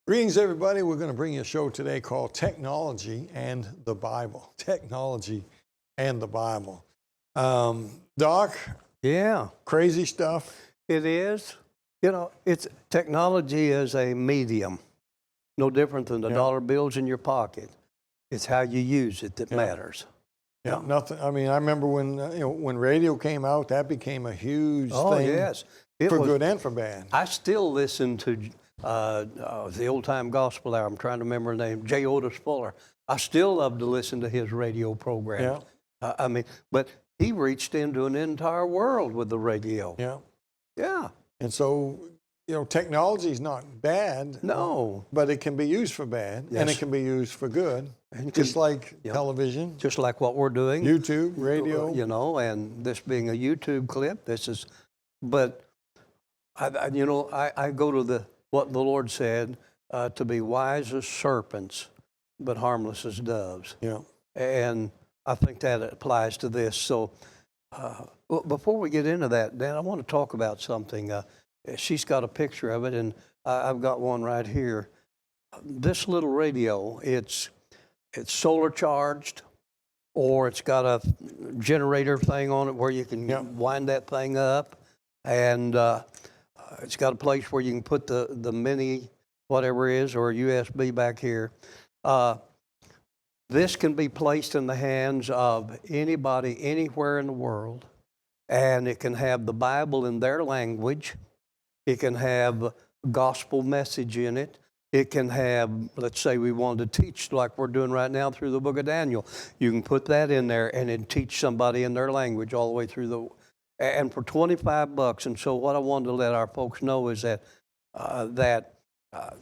Greetings, everybody. We're going to bring you a show today called Technology and the Bible. Technology and the Bible. Doc? Yeah. Crazy stuff? It is. You know, technology is a medium, no different than the dollar bills in your pocket. It's how you use it that matters. Yeah, nothing. I mean, I remember when when radio came out, that became a huge thing. Yes. For good and for bad. I still listen to the old-time gospel hour. I'm trying to remember the name, J. Otis Fuller. I still love to listen to his radio program. Yeah. But he reached into an entire world with the radio. Yeah. Yeah. And so, technology is not bad. No. But it can be used for bad, and it can be used for good, just like television. Just like what we're doing. YouTube, radio. And this being a YouTube clip, but I go to what the Lord said, to be wise as serpents, but harmless as doves. Yeah. And I think that applies to this. So before we get into that, Dan, I want to talk about something. She's got a picture of it, and I've got one right here. This little radio, it's solar charged, or it's got a generator thing on it where you can wind that thing up, and it's got a place where you can put the mini whatever it is, or a USB back here. This can be placed in the hands of anybody anywhere in the world, and it can have the Bible in their language. It can have gospel message in it. It can have, let's say we wanted to teach like we're doing right now through the book of Daniel. You can put that in there and then teach somebody in their language all the way through and for $25. And so what I wanted to let our folks know is that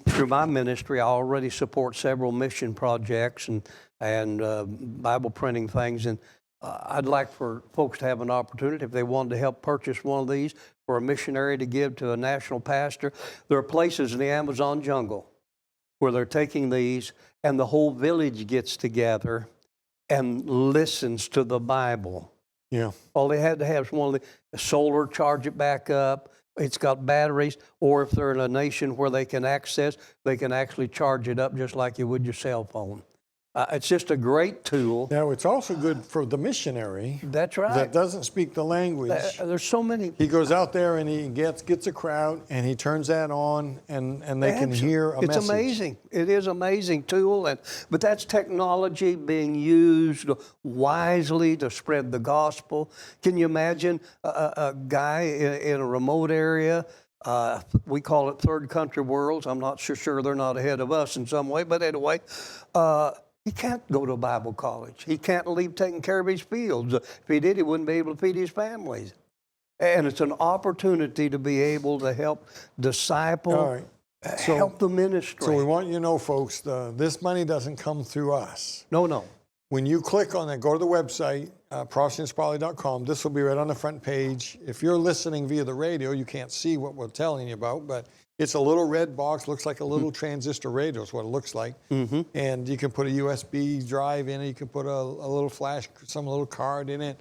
through my ministry, I already support several mission projects and Bible printing things. And I'd like for folks to have an opportunity, if they wanted to help purchase one of these for a missionary to give to a national pastor. There are places in the Amazon jungle where they're taking these, and the whole village gets together and listens to the Bible. Yeah. All they had to have is one of the solar, charge it back up. It's got batteries, or if they're in a nation where they can actually charge it up just like you would your cell phone. It's just a great tool. Now, it's also good for the missionary. That's right. That doesn't speak the language. There's so many. He goes out there and he gets a crowd, and he turns that on, and they can hear a message. It's amazing. It is an amazing tool, but that's technology being used wisely to spread the gospel. Can you imagine a guy in a remote area? We call it third country worlds. I'm not sure they're not ahead of us in some way, but anyway, he can't go to a Bible college. He can't leave taking care of his fields. If he did, he wouldn't be able to feed his families. And it's an opportunity to be able to help disciple, help the ministry. So we want you to know, folks, this money doesn't come through us. No. When you click on that, go to the website, ProtestantSproutly.com. This will be right on the front page. If you're listening via the radio, you can't see what we're telling you about, but it's a little red box, looks like a little transistor radio is what it looks like. Mm-hmm. And you can put a USB drive in it, you can put a little flash, some little card in it,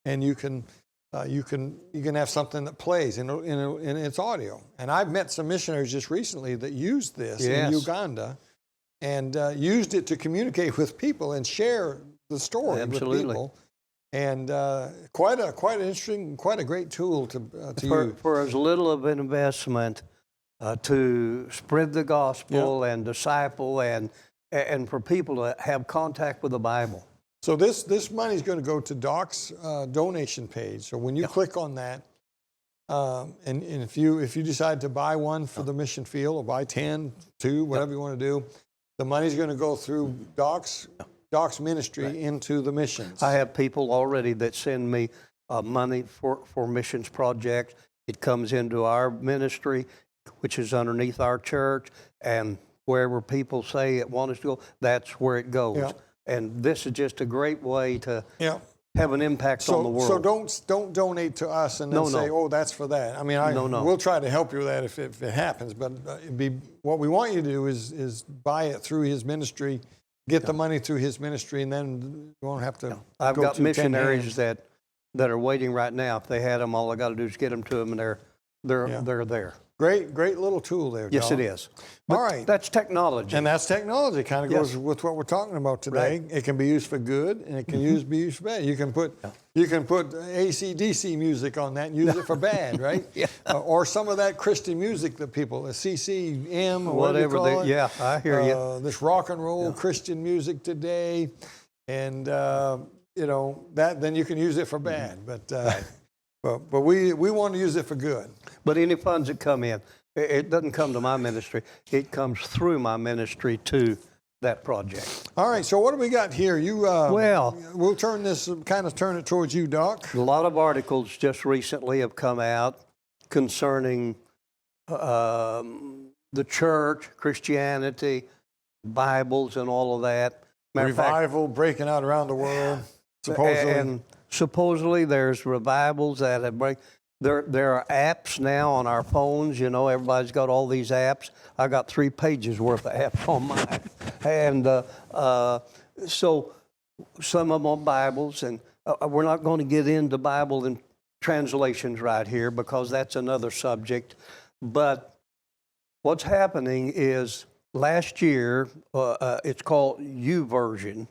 and you can have something that plays in its audio. And I've met some missionaries just recently that used this in Uganda and used it to communicate with people and share the story with people. And quite an interesting, quite a great tool to use. For as little of an investment to spread the gospel and disciple and for people to have contact with the Bible. So this money is going to go to Doc's donation page. So when you click on that, and if you decide to buy one for the mission field or buy 10, 2, whatever you want to do, the money is going to go through Doc's ministry into the missions. I have people already that send me money for missions projects. It comes into our ministry, which is underneath our church, and wherever people say it want us to go, that's where it goes. Yeah. And this is just a great way to have an impact on the world. So don't donate to us and then say, oh, that's for that. I mean, we'll try to help you with that if it happens, but what we want you to do is buy it through his ministry, get the money through his ministry, and then you won't have to I've got missionaries that are waiting right now. If they had them, all I got to do is get them to them, and they're there. Great little tool there, Yes, John. it is. All right. That's technology. And that's technology. Kind of Yes. goes with what we're talking about today. Right. It can be used for good, and it can be used for bad. You can put AC/DC music on that and use it for bad, right? Yeah. Or some of that Christian music that people, CCM or whatever you call it. Yeah, I hear you. This rock and roll Christian music today, and that then you can use it for bad. But we want to use it for good. But any funds that come in, it doesn't come to my ministry. It comes through my ministry to that project. All right, so what do we got here? We'll turn it towards you, Doc. A lot of articles just recently have come out concerning the church, Christianity, Bibles, and all of that. Matter of fact, Revival breaking out around the world, supposedly. and supposedly there's revivals that have break. There are apps now on our phones. You know, everybody's got all these apps. I got 3 pages worth of apps on mine, and so some of them are Bibles, and we're not going to get into Bible and translations right here because that's another subject. But what's happening is last year, it's called YouVersion,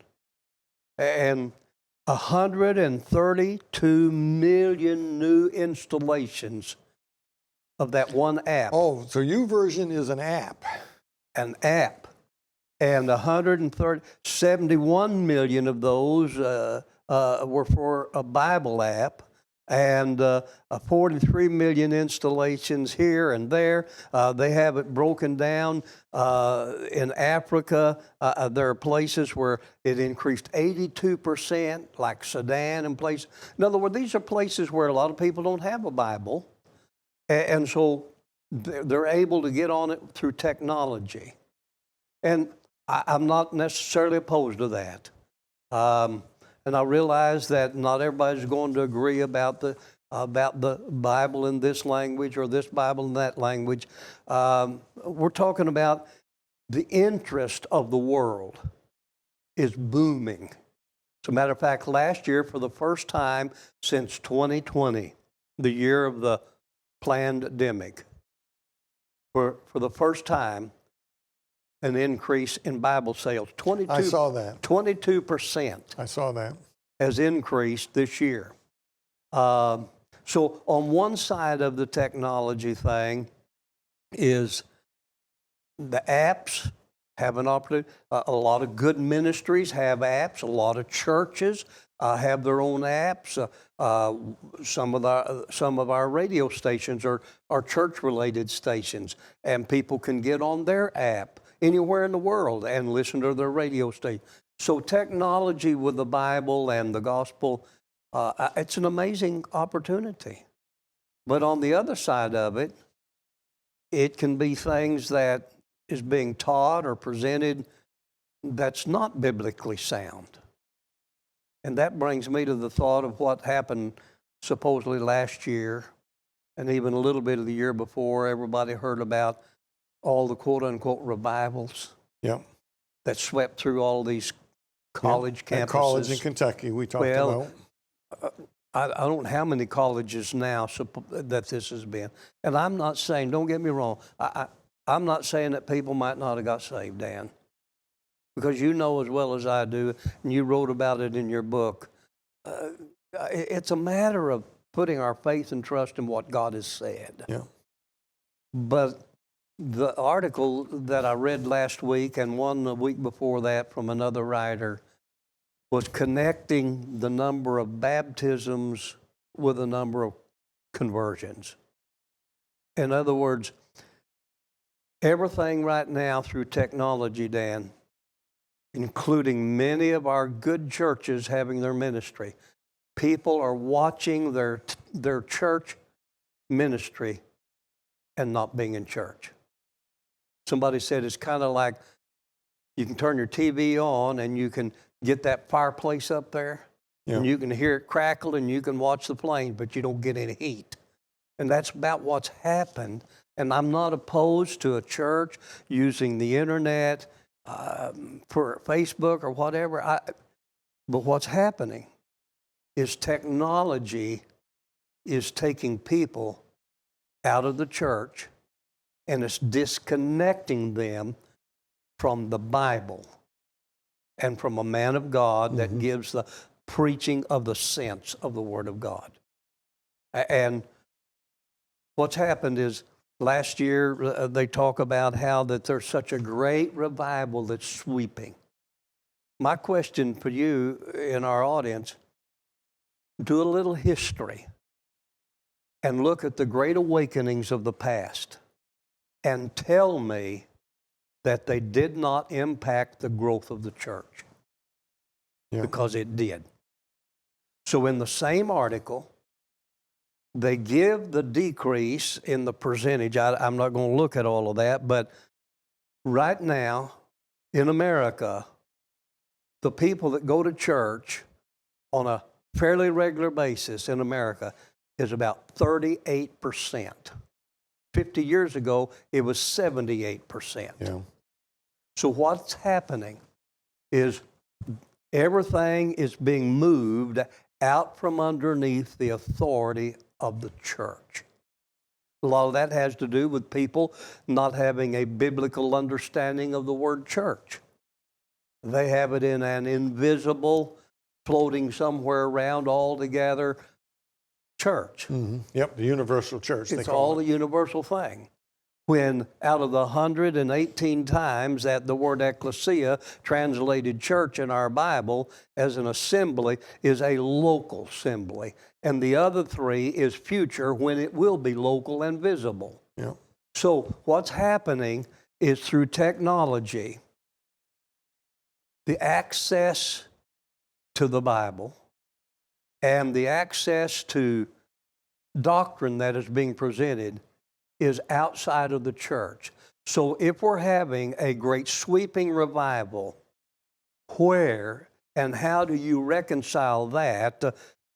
and 132 million new installations of that one app. Oh, so YouVersion is an app. An app. And 71 million of those were for a Bible app, and 43 million installations here and there. They have it broken down. In Africa, there are places where it increased 82%, like Sudan and places. In other words, these are places where a lot of people don't have a Bible, and so they're able to get on it through technology. And I'm not necessarily opposed to that. And I realize that not everybody's going to agree about the Bible in this language or this Bible in that language. We're talking about the interest of the world is booming. As a matter of fact, last year, for the first time since 2020, the year of the pandemic, for the first time, an increase in Bible sales. I saw that. 22%. I saw that. Has increased this year. So on one side of the technology thing is the apps have an opportunity. A lot of good ministries have apps. A lot of churches have their own apps. Some of our radio stations are church-related stations, and people can get on their app anywhere in the world and listen to their radio station. So technology with the Bible and the gospel, it's an amazing opportunity. But on the other side of it, it can be things that is being taught or presented that's not biblically sound. And that brings me to the thought of what happened supposedly last year and even a little bit of the year before. Everybody heard about all the quote-unquote revivals that swept through all these college campuses. At college in Kentucky, we talked about. I don't know how many colleges now that this has been. And I'm not saying, don't get me wrong, I'm not saying that people might not have got saved, Dan. Because you know as well as I do, and you wrote about it in your book, it's a matter of putting our faith and trust in what God has said. Yeah. But the article that I read last week and one the week before that from another writer was connecting the number of baptisms with the number of conversions. In other words, everything right now through technology, Dan, including many of our good churches having their ministry, people are watching their church ministry and not being in church. Somebody said it's kind of like you can turn your TV on and you can get that fireplace up there and you can hear it crackle and you can watch the plane, but you don't get any heat. And that's about what's happened. And I'm not opposed to a church using the internet for Facebook or whatever. But what's happening is technology is taking people out of the church and it's disconnecting them from the Bible and from a man of God that gives the preaching of the sense of the Word of God. And what's happened is last year they talk about how that there's such a great revival that's sweeping. My question for you in our audience, do a little history and look at the great awakenings of the past and tell me that they did not impact the growth of the church. Yeah. Because it did. So in the same article, they give the decrease in the percentage. I'm not going to look at all of that, but right now in America, the people that go to church on a fairly regular basis in America is about 38%. 50 years ago, it was 78%. Yeah. So what's happening is everything is being moved out from underneath the authority of the church. A lot of that has to do with people not having a biblical understanding of the word church. They have it in an invisible, floating somewhere around altogether church. Mm-hmm. Yep, the universal church. It's all a universal thing. When out of the 118 times that the word ecclesia, translated church in our Bible as an assembly, is a local assembly. And the other 3 is future, when it will be local and visible. Yeah. So what's happening is through technology, the access to the Bible and the access to doctrine that is being presented is outside of the church. So if we're having a great sweeping revival, where and how do you reconcile that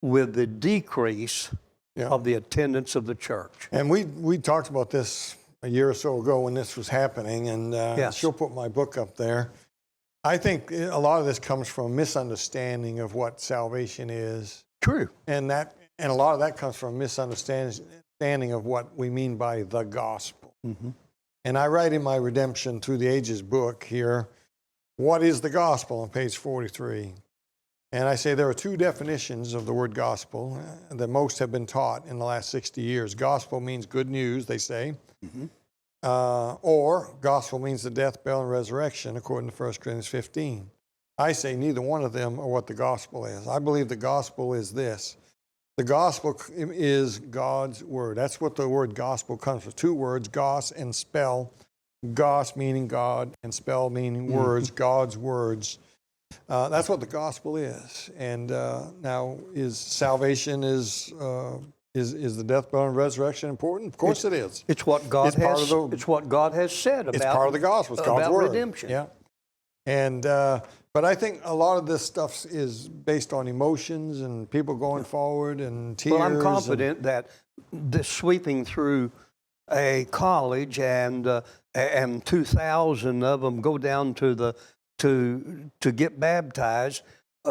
with the decrease of the attendance of the church? And we talked about this a year or so ago when this was happening, and yes. She'll put my book up there. I think a lot of this comes from a misunderstanding of what salvation is. True. And a lot of that comes from a misunderstanding of what we mean by the gospel. Mm-hmm. And I write in my Redemption Through the Ages book here, what is the gospel, on page 43. And I say there are 2 definitions of the word gospel that most have been taught in the last 60 years. Gospel means good news, they say. Mm-hmm. Or gospel means the death, burial, and resurrection, according to 1 Corinthians 15. I say neither one of them are what the gospel is. I believe the gospel is this. The gospel is God's word. That's what the word gospel comes from. 2 words, gos and spell. Gos meaning God and spell meaning words, God's words. That's what the gospel is. And now, is salvation is the death, burial, and resurrection important? Of course it is. It's what God has. It's what God has said about. It's part of the gospel. It's God's word. Redemption. Yeah. And but I think a lot of this stuff is based on emotions and people going forward and tears. Well, I'm confident that this sweeping through a college and 2,000 of them go down to get baptized.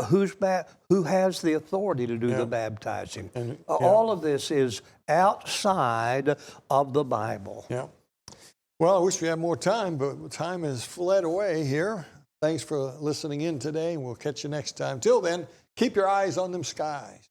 Who has the authority to do the baptizing? And, all of this is outside of the Bible. Yeah. Well, I wish we had more time, but time has fled away here. Thanks for listening in today, and we'll catch you next time. Till then, keep your eyes on them skies.